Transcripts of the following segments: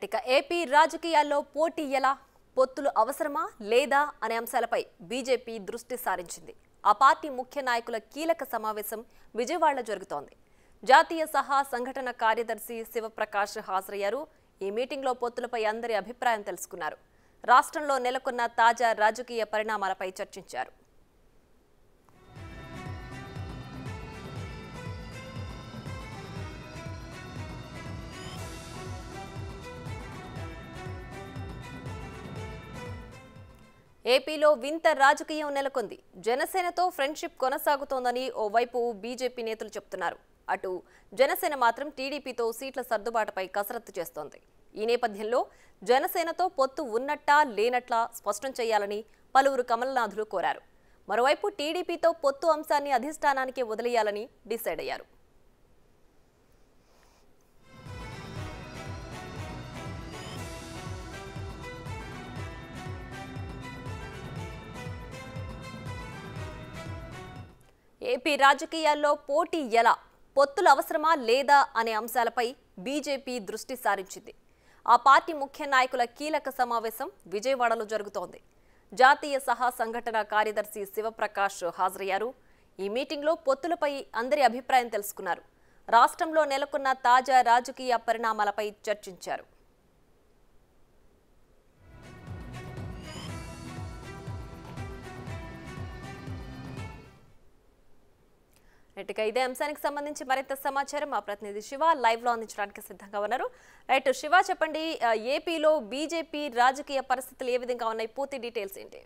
ఇక ఏపీ రాజకీయాల్లో పోటీ ఎలా, పొత్తులు అవసరమా లేదా అనే అంశాలపై బీజేపీ దృష్టి సారించింది. ఆ పార్టీ ముఖ్య నాయకుల కీలక సమావేశం విజయవాడలో జరుగుతోంది. జాతీయ సహా సంఘటన కార్యదర్శి శివప్రకాష్ హాజరయ్యారు. ఈ మీటింగ్లో పొత్తులపై అందరి అభిప్రాయం తెలుసుకున్నారు. రాష్ట్రంలో నెలకొన్న తాజా రాజకీయ పరిణామాలపై చర్చించారు. ఏపీలో వింత రాజకీయం నెలకొంది. జనసేనతో ఫ్రెండ్షిప్ కొనసాగుతోందని ఓవైపు బీజేపీ నేతలు చెబుతున్నారు. అటు జనసేన మాత్రం టీడీపీతో సీట్ల సర్దుబాటుపై కసరత్తు చేస్తోంది. ఈ నేపథ్యంలో జనసేనతో పొత్తు ఉన్నట్టా లేనట్లా స్పష్టం చేయాలని పలువురు కమలనాథులు కోరారు. మరోవైపు టీడీపీతో పొత్తు అంశాన్ని అధిష్టానానికే వదిలేయాలని డిసైడ్ అయ్యారు. ఏపీ రాజకీయాల్లో పోటీ ఎలా, పొత్తులు అవసరమా లేదా అనే అంశాలపై బీజేపీ దృష్టి సారించింది. ఆ పార్టీ ముఖ్య నాయకుల కీలక సమావేశం విజయవాడలో జరుగుతోంది. జాతీయ సహా సంఘటన కార్యదర్శి శివప్రకాష్ హాజరయ్యారు. ఈ మీటింగ్లో పొత్తులపై అందరి అభిప్రాయం తెలుసుకున్నారు. రాష్ట్రంలో నెలకొన్న తాజా రాజకీయ పరిణామాలపై చర్చించారు. ఇక ఇదే అంశానికి సంబంధించి మరింత సమాచారం మా ప్రతినిధి శివ లైవ్ లో అందించడానికి సిద్ధంగా ఉన్నారు. రైట్ శివ, చెప్పండి, ఏపీలో బీజేపీ రాజకీయ పరిస్థితులు ఏ విధంగా ఉన్నాయి, పూర్తి డీటెయిల్స్ ఏంటి?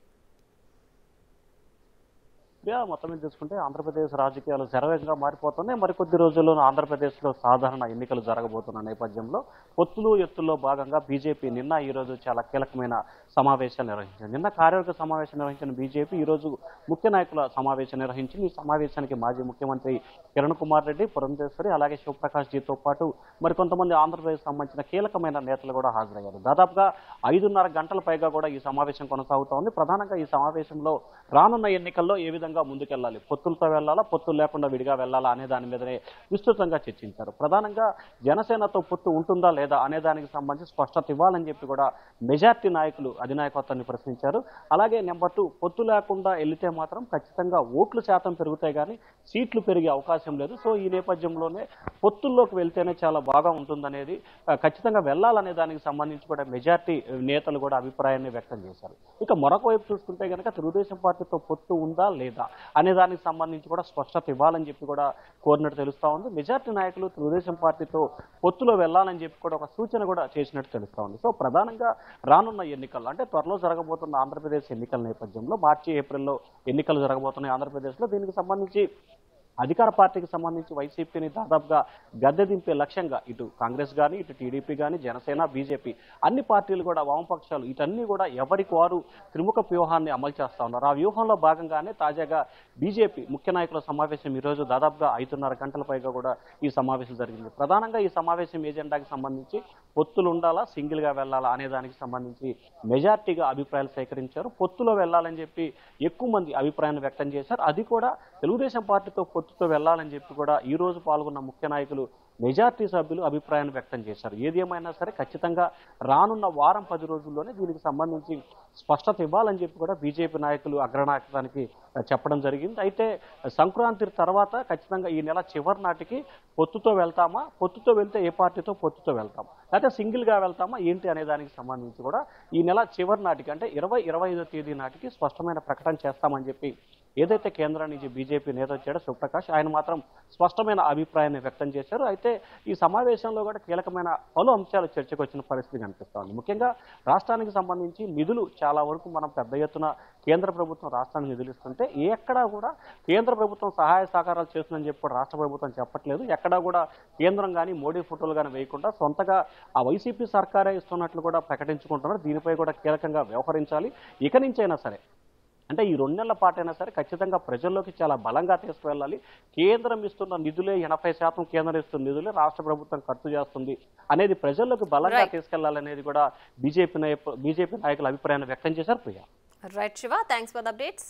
మొత్తం మీద చూసుకుంటే ఆంధ్రప్రదేశ్ రాజకీయాలు శరవేగంగా మారిపోతున్నాయి. మరికొద్ది రోజుల్లోనూ ఆంధ్రప్రదేశ్లో సాధారణ ఎన్నికలు జరగబోతున్న నేపథ్యంలో పొత్తులు ఎత్తుల్లో భాగంగా బీజేపీ నిన్న ఈరోజు చాలా కీలకమైన సమావేశాలు నిర్వహించింది. నిన్న కార్యవర్గ సమావేశం నిర్వహించిన బీజేపీ ఈరోజు ముఖ్య నాయకుల సమావేశం నిర్వహించింది. ఈ సమావేశానికి మాజీ ముఖ్యమంత్రి కిరణ్ కుమార్ రెడ్డి, పురంధేశ్వరి, అలాగే శివప్రకాష్ జీతో పాటు మరికొంతమంది ఆంధ్రప్రదేశ్ సంబంధించిన కీలకమైన నేతలు కూడా హాజరయ్యారు. దాదాపుగా 5.5 గంటల పైగా కూడా ఈ సమావేశం కొనసాగుతోంది. ప్రధానంగా ఈ సమావేశంలో రానున్న ఎన్నికల్లో ఏ విధంగా ముందుకెళ్లాలి, పొత్తులతో వెళ్లాలా, పొత్తులు లేకుండా విడిగా వెళ్లాలా అనే దాని మీదనే విస్తృతంగా చర్చించారు. ప్రధానంగా జనసేనతో పొత్తు ఉంటుందా లేదా అనే దానికి సంబంధించి స్పష్టత ఇవ్వాలని చెప్పి కూడా మెజార్టీ నాయకులు అధినాయకత్వాన్ని ప్రశ్నించారు. అలాగే నెంబర్ 2, పొత్తు లేకుండా వెళ్తే మాత్రం ఖచ్చితంగా ఓట్లు శాతం పెరుగుతాయి కానీ సీట్లు పెరిగే అవకాశం లేదు. సో ఈ నేపథ్యంలోనే పొత్తుల్లోకి వెళ్తేనే చాలా బాగా ఉంటుందనేది, ఖచ్చితంగా వెళ్లాలనే దానికి సంబంధించి కూడా మెజార్టీ నేతలు కూడా అభిప్రాయాన్ని వ్యక్తం చేశారు. ఇక మరొక వైపు చూసుకుంటే కనుక తెలుగుదేశం పార్టీతో పొత్తు ఉందా లేదా అనే దానికి సంబంధించి కూడా స్పష్టత ఇవ్వాలని చెప్పి కూడా కోరినట్టు తెలుస్తా ఉంది. మెజార్టీ నాయకులు తెలుగుదేశం పార్టీతో పొత్తులో వెళ్లాలని చెప్పి కూడా ఒక సూచన కూడా చేసినట్టు తెలుస్తా ఉంది. సో ప్రధానంగా రానున్న ఎన్నికలు అంటే త్వరలో జరగబోతున్న ఆంధ్రప్రదేశ్ ఎన్నికల నేపథ్యంలో మార్చి ఏప్రిల్లో ఎన్నికలు జరగబోతున్నాయి ఆంధ్రప్రదేశ్లో. దీనికి సంబంధించి అధికార పార్టీకి సంబంధించి వైసీపీని దాదాపుగా గద్దె దింపే లక్ష్యంగా ఇటు కాంగ్రెస్ కానీ, ఇటు టీడీపీ కానీ, జనసేన, బీజేపీ అన్ని పార్టీలు కూడా, వామపక్షాలు ఇటన్నీ కూడా ఎవరికి వారు త్రిముఖ వ్యూహాన్ని అమలు చేస్తా ఉన్నారు. ఆ వ్యూహంలో భాగంగానే తాజాగా బీజేపీ ముఖ్య నాయకుల సమావేశం ఈరోజు దాదాపుగా 5.5 గంటల పైగా కూడా ఈ సమావేశం జరిగింది. ప్రధానంగా ఈ సమావేశం ఎజెండాకి సంబంధించి పొత్తులు ఉండాలా, సింగిల్ గా వెళ్లాలా అనే దానికి సంబంధించి మెజార్టీగా అభిప్రాయాలు సేకరించారు. పొత్తులో వెళ్లాలని చెప్పి ఎక్కువ మంది అభిప్రాయాన్ని వ్యక్తం చేశారు. అది కూడా తెలుగుదేశం పార్టీతో పొత్తుతో వెళ్లాలని చెప్పి కూడా ఈ రోజు పాల్గొన్న ముఖ్య నాయకులు మెజార్టీ సభ్యులు అభిప్రాయాన్ని వ్యక్తం చేశారు. ఏది ఏమైనా సరే ఖచ్చితంగా రానున్న వారం 10 రోజుల్లోనే దీనికి సంబంధించి స్పష్టత ఇవ్వాలని చెప్పి కూడా బీజేపీ నాయకులు అగ్రనాయకానికి చెప్పడం జరిగింది. అయితే సంక్రాంతి తర్వాత ఖచ్చితంగా ఈ నెల చివరి నాటికి పొత్తుతో వెళ్తామా, పొత్తుతో వెళ్తే ఏ పార్టీతో పొత్తుతో వెళ్తాం, లేకపోతే సింగిల్ గా వెళ్తామా ఏంటి అనే దానికి సంబంధించి కూడా ఈ నెల చివరి నాటికి అంటే 20-25వ తేదీ నాటికి స్పష్టమైన ప్రకటన చేస్తామని చెప్పి ఏదైతే కేంద్రం నుంచి బీజేపీ నేత వచ్చాడో శివప్రకాష్, ఆయన మాత్రం స్పష్టమైన అభిప్రాయాన్ని వ్యక్తం చేశారు. అయితే ఈ సమావేశంలో కూడా కీలకమైన పలు అంశాలు చర్చకు వచ్చిన పరిస్థితి కనిపిస్తోంది. ముఖ్యంగా రాష్ట్రానికి సంబంధించి నిధులు చాలా వరకు మనం పెద్ద ఎత్తున కేంద్ర ప్రభుత్వం రాష్ట్రానికి నిధులు ఇస్తుంటే ఎక్కడా కూడా కేంద్ర ప్రభుత్వం సహాయ సహకారాలు చేస్తుందని చెప్పి కూడా రాష్ట్ర ప్రభుత్వం చెప్పట్లేదు. ఎక్కడా కూడా కేంద్రం కానీ మోడీ ఫోటోలు కానీ వేయకుండా సొంతగా ఆ వైసీపీ సర్కారే ఇస్తున్నట్లు కూడా ప్రకటించుకుంటున్నారు. దీనిపై కూడా కీలకంగా వ్యవహరించాలి. ఇక నుంచైనా సరే అంటే ఈ 2 నెలల పాటైనా సరే ఖచ్చితంగా ప్రజల్లోకి చాలా బలంగా తీసుకువెళ్ళాలి. కేంద్రం ఇస్తున్న నిధులే 80% కేంద్రం ఇస్తున్న నిధులే రాష్ట్ర ప్రభుత్వం ఖర్చు చేస్తుంది అనేది ప్రజల్లోకి బలంగా తీసుకెళ్లాలనేది కూడా బీజేపీ నాయకులు అభిప్రాయాన్ని వ్యక్తం చేశారు. Priya. Right Shiva, thanks for the updates.